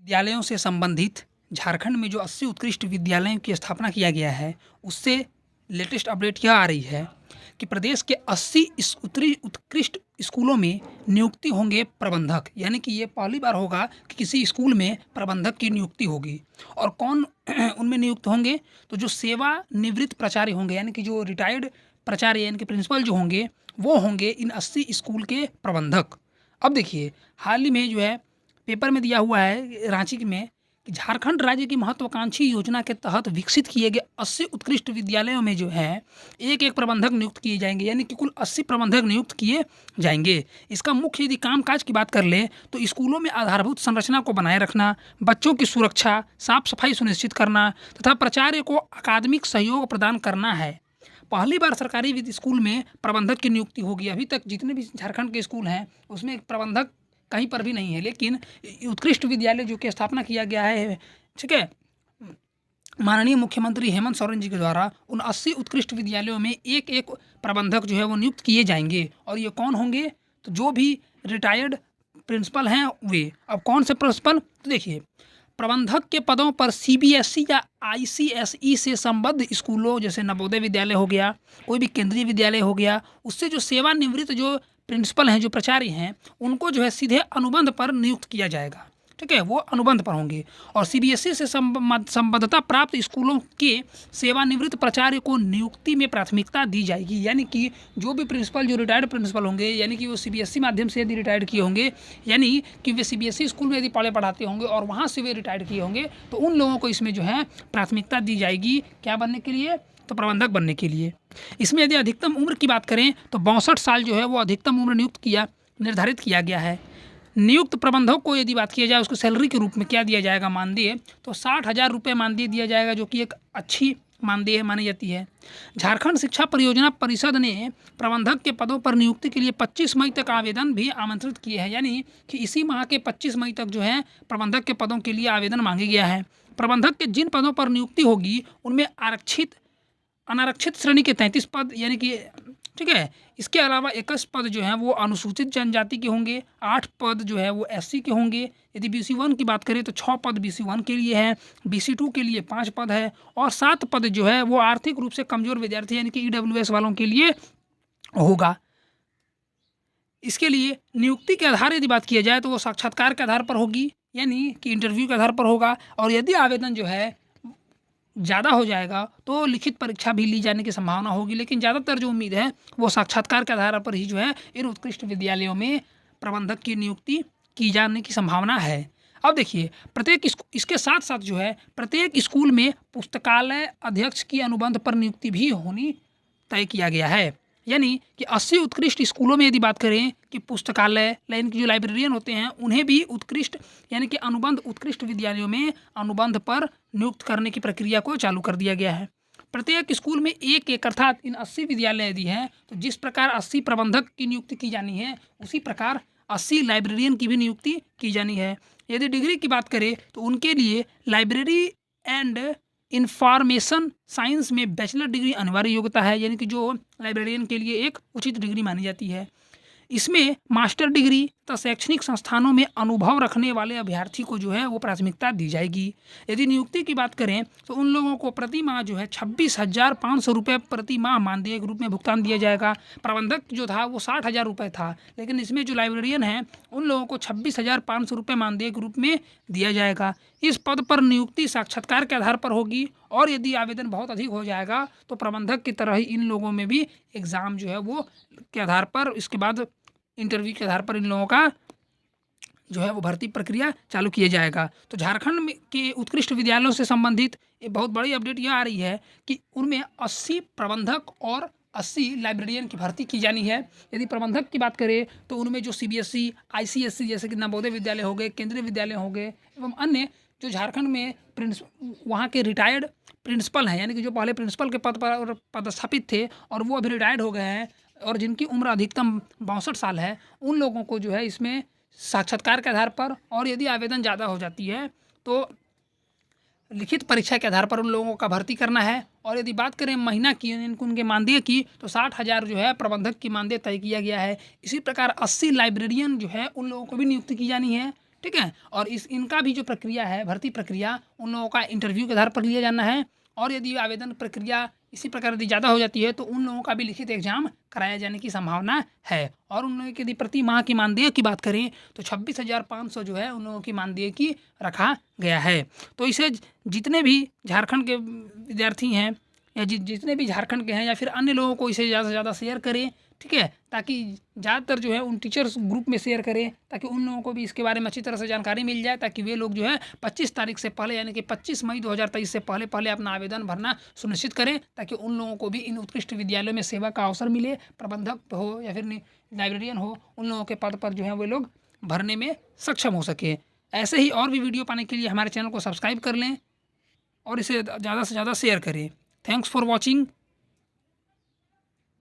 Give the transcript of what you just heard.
विद्यालयों से संबंधित झारखंड में जो 80 उत्कृष्ट विद्यालयों की स्थापना किया गया है, उससे लेटेस्ट अपडेट यह आ रही है कि प्रदेश के 80 इस उत्कृष्ट स्कूलों में नियुक्ति होंगे प्रबंधक। यानी कि ये पहली बार होगा कि किसी स्कूल में प्रबंधक की नियुक्ति होगी। और कौन उनमें नियुक्त होंगे? तो जो सेवानिवृत्त प्राचार्य होंगे, यानी कि जो रिटायर्ड प्राचार्य यानी कि प्रिंसिपल जो होंगे, वो होंगे इन 80 स्कूल के प्रबंधक। अब देखिए, हाल ही में जो है पेपर में दिया हुआ है रांची में कि झारखंड राज्य की महत्वाकांक्षी योजना के तहत विकसित किए गए 80 उत्कृष्ट विद्यालयों में जो है एक एक प्रबंधक नियुक्त किए जाएंगे। यानी कि कुल 80 प्रबंधक नियुक्त किए जाएंगे। इसका मुख्य यदि कामकाज की बात कर ले तो स्कूलों में आधारभूत संरचना को बनाए रखना, बच्चों की सुरक्षा, साफ सफाई सुनिश्चित करना तथा प्राचार्य को अकादमिक सहयोग प्रदान करना है। पहली बार सरकारी स्कूल में प्रबंधक की नियुक्ति होगी। अभी तक जितने भी झारखंड के स्कूल हैं उसमें प्रबंधक कहीं पर भी नहीं है, लेकिन उत्कृष्ट विद्यालय जो कि स्थापना किया गया है, ठीक है, माननीय मुख्यमंत्री हेमंत सोरेन जी के द्वारा उन 80 उत्कृष्ट विद्यालयों में एक एक प्रबंधक जो है वो नियुक्त किए जाएंगे। और ये कौन होंगे? तो जो भी रिटायर्ड प्रिंसिपल हैं वे। अब कौन से प्रिंसिपल? तो देखिए, प्रबंधक के पदों पर सीबीएसई या आईसीएसई से संबद्ध स्कूलों जैसे नवोदय विद्यालय हो गया, कोई भी केंद्रीय विद्यालय हो गया, उससे जो सेवानिवृत्त जो प्रिंसिपल हैं, जो प्राचार्य हैं, उनको जो है सीधे अनुबंध पर नियुक्त किया जाएगा। ठीक है, वो अनुबंध पर होंगे। और सीबीएसई से संबद्धता प्राप्त स्कूलों के सेवानिवृत्त प्राचार्य को नियुक्ति में प्राथमिकता दी जाएगी। यानी कि जो भी प्रिंसिपल, जो रिटायर्ड प्रिंसिपल होंगे, यानी कि वो सीबीएसई माध्यम से यदि रिटायर्ड किए होंगे, यानी कि वे सीबीएसई स्कूल में यदि पढ़ाते होंगे और वहाँ से वे रिटायर्ड किए होंगे, तो उन लोगों को इसमें जो है प्राथमिकता दी जाएगी। क्या बनने के लिए? तो प्रबंधक बनने के लिए। इसमें यदि अधिकतम उम्र की बात करें तो 62 साल जो है वो अधिकतम उम्र निर्धारित किया गया है। नियुक्त प्रबंधक को यदि बात किया जाए उसको सैलरी के रूप में क्या दिया जाएगा? मानदेय। तो 60,000 रुपये मानदेय दिया जाएगा, जो कि एक अच्छी मानदेय मानी जाती है। झारखंड शिक्षा परियोजना परिषद ने प्रबंधक के पदों पर नियुक्ति के लिए 25 मई तक आवेदन भी आमंत्रित किए हैं। यानी कि इसी माह के 25 मई तक जो है प्रबंधक के पदों के लिए आवेदन मांगे गया है। प्रबंधक के जिन पदों पर नियुक्ति होगी उनमें अनारक्षित श्रेणी के 33 पद, यानी कि ठीक है, इसके अलावा 21 पद जो हैं वो अनुसूचित जनजाति के होंगे, 8 पद जो है वो एससी के होंगे। यदि BC1 की बात करें तो 6 पद BC1 के लिए हैं, BC2 के लिए 5 पद है और 7 पद जो है वो आर्थिक रूप से कमजोर विद्यार्थी यानी कि EWS वालों के लिए होगा। इसके लिए नियुक्ति के आधार यदि बात किया जाए तो वो साक्षात्कार के आधार पर होगी, यानी कि इंटरव्यू के आधार पर होगा। और यदि आवेदन जो है ज़्यादा हो जाएगा तो लिखित परीक्षा भी ली जाने की संभावना होगी, लेकिन ज़्यादातर जो उम्मीद है वो साक्षात्कार के आधार पर ही जो है इन उत्कृष्ट विद्यालयों में प्रबंधक की नियुक्ति की जाने की संभावना है। अब देखिए, इसके साथ साथ जो है प्रत्येक स्कूल में पुस्तकालय अध्यक्ष की अनुबंध पर नियुक्ति भी होनी तय किया गया है। यानी कि 80 उत्कृष्ट स्कूलों में यदि बात करें कि पुस्तकालय यानी कि जो लाइब्रेरियन होते हैं उन्हें भी उत्कृष्ट यानी कि अनुबंध उत्कृष्ट विद्यालयों में अनुबंध पर नियुक्त करने की प्रक्रिया को चालू कर दिया गया है। प्रत्येक स्कूल में एक एक अर्थात इन 80 विद्यालय यदि हैं तो जिस प्रकार 80 प्रबंधक की नियुक्ति की जानी है उसी प्रकार 80 लाइब्रेरियन की भी नियुक्ति की जानी है। यदि डिग्री की बात करें तो उनके लिए लाइब्रेरी एंड इंफॉर्मेशन साइंस में बैचलर डिग्री अनिवार्य योग्यता है, यानी कि जो लाइब्रेरियन के लिए एक उचित डिग्री मानी जाती है। इसमें मास्टर डिग्री तथा शैक्षणिक संस्थानों में अनुभव रखने वाले अभ्यर्थी को जो है वो प्राथमिकता दी जाएगी। यदि नियुक्ति की बात करें तो उन लोगों को प्रति माह जो है 26,500 रुपये प्रति माह मानदेय के रूप में भुगतान दिया जाएगा। प्रबंधक जो था वो 60,000 रुपये था, लेकिन इसमें जो लाइब्रेरियन हैं उन लोगों को 26,500 रुपये मानदेय के रूप में दिया जाएगा। इस पद पर नियुक्ति साक्षात्कार के आधार पर होगी और यदि आवेदन बहुत अधिक हो जाएगा तो प्रबंधक की तरह ही इन लोगों में भी एग्ज़ाम जो है वो के आधार पर, इसके बाद इंटरव्यू के आधार पर इन लोगों का जो है वो भर्ती प्रक्रिया चालू किया जाएगा। तो झारखंड में के उत्कृष्ट विद्यालयों से संबंधित एक बहुत बड़ी अपडेट यह आ रही है कि उनमें 80 प्रबंधक और 80 लाइब्रेरियन की भर्ती की जानी है। यदि प्रबंधक की बात करें तो उनमें जो CBSE ICSE जैसे कि नवोदय विद्यालय हो गए, केंद्रीय विद्यालय हो गए एवं अन्य जो झारखंड में वहाँ के रिटायर्ड प्रिंसिपल हैं, यानी कि जो पहले प्रिंसिपल के पद पर पदस्थापित थे और वो अभी रिटायर्ड हो गए हैं और जिनकी उम्र अधिकतम 62 साल है, उन लोगों को जो है इसमें साक्षात्कार के आधार पर और यदि आवेदन ज़्यादा हो जाती है तो लिखित परीक्षा के आधार पर उन लोगों का भर्ती करना है। और यदि बात करें महीना की उनके मानदेय की तो 60,000 जो है प्रबंधक की मानदेय तय किया गया है। इसी प्रकार 80 लाइब्रेरियन जो है उन लोगों को भी नियुक्ति की जानी है। ठीक है। और इनका भी जो प्रक्रिया है, भर्ती प्रक्रिया, उन लोगों का इंटरव्यू के आधार पर लिया जाना है। और यदि आवेदन प्रक्रिया इसी प्रकार यदि ज़्यादा हो जाती है तो उन लोगों का भी लिखित एग्जाम कराया जाने की संभावना है। और उन लोगों की यदि प्रति माह की मानदेय की बात करें तो 26,500 जो है उन लोगों की मानदेय की रखा गया है। तो इसे जितने भी झारखंड के विद्यार्थी हैं या जितने भी झारखंड के हैं या फिर अन्य लोगों को इसे ज़्यादा से ज़्यादा शेयर करें, ठीक है, ताकि ज़्यादातर जो है उन टीचर्स ग्रुप में शेयर करें, ताकि उन लोगों को भी इसके बारे में अच्छी तरह से जानकारी मिल जाए, ताकि वे लोग जो है 25 तारीख से पहले यानी कि 25 मई 2023 से पहले पहले अपना आवेदन भरना सुनिश्चित करें, ताकि उन लोगों को भी इन उत्कृष्ट विद्यालयों में सेवा का अवसर मिले। प्रबंधक हो या फिर लाइब्रेरियन हो, उन लोगों के पद पर जो है वे लोग भरने में सक्षम हो सके। ऐसे ही और भी वीडियो पाने के लिए हमारे चैनल को सब्सक्राइब कर लें और इसे ज़्यादा से ज़्यादा शेयर करें। Thanks for watching.